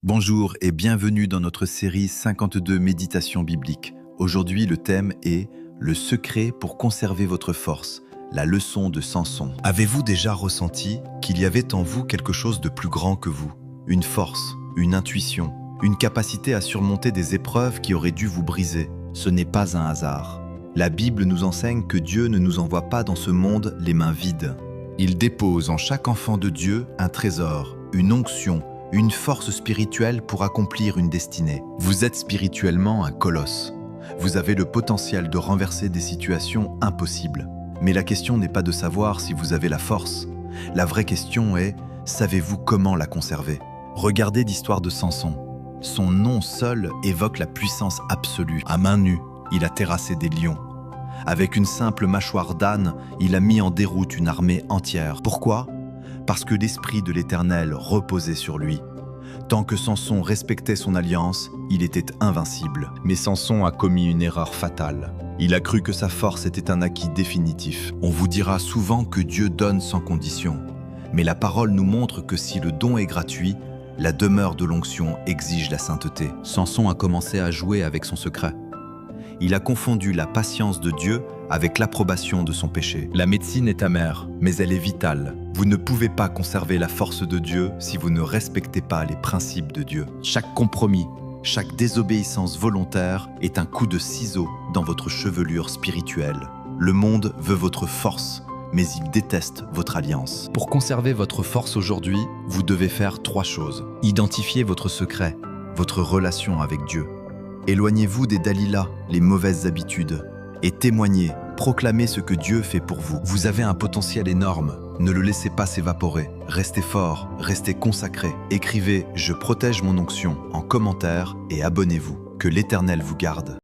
Bonjour et bienvenue dans notre série 52 méditations bibliques. Aujourd'hui, le thème est le secret pour conserver votre force, la leçon de Samson. Avez-vous déjà ressenti qu'il y avait en vous quelque chose de plus grand que vous? Une force, une intuition, une capacité à surmonter des épreuves qui auraient dû vous briser. Ce n'est pas un hasard. La Bible nous enseigne que Dieu ne nous envoie pas dans ce monde les mains vides. Il dépose en chaque enfant de Dieu un trésor, une onction, une force spirituelle pour accomplir une destinée. Vous êtes spirituellement un colosse. Vous avez le potentiel de renverser des situations impossibles. Mais la question n'est pas de savoir si vous avez la force. La vraie question est, savez-vous comment la conserver? Regardez l'histoire de Samson. Son nom seul évoque la puissance absolue. À main nue, il a terrassé des lions. Avec une simple mâchoire d'âne, il a mis en déroute une armée entière. Pourquoi? Parce que l'Esprit de l'Éternel reposait sur lui. Tant que Samson respectait son alliance, il était invincible. Mais Samson a commis une erreur fatale. Il a cru que sa force était un acquis définitif. On vous dira souvent que Dieu donne sans condition. Mais la parole nous montre que si le don est gratuit, la demeure de l'onction exige la sainteté. Samson a commencé à jouer avec son secret. Il a confondu la patience de Dieu avec l'approbation de son péché. La médecine est amère, mais elle est vitale. Vous ne pouvez pas conserver la force de Dieu si vous ne respectez pas les principes de Dieu. Chaque compromis, chaque désobéissance volontaire est un coup de ciseau dans votre chevelure spirituelle. Le monde veut votre force, mais il déteste votre alliance. Pour conserver votre force aujourd'hui, vous devez faire 3 choses. Identifiez votre secret, votre relation avec Dieu. Éloignez-vous des Dalila, les mauvaises habitudes, et témoignez, proclamez ce que Dieu fait pour vous. Vous avez un potentiel énorme, ne le laissez pas s'évaporer. Restez fort, restez consacré. Écrivez « Je protège mon onction » en commentaire et abonnez-vous. Que l'Éternel vous garde.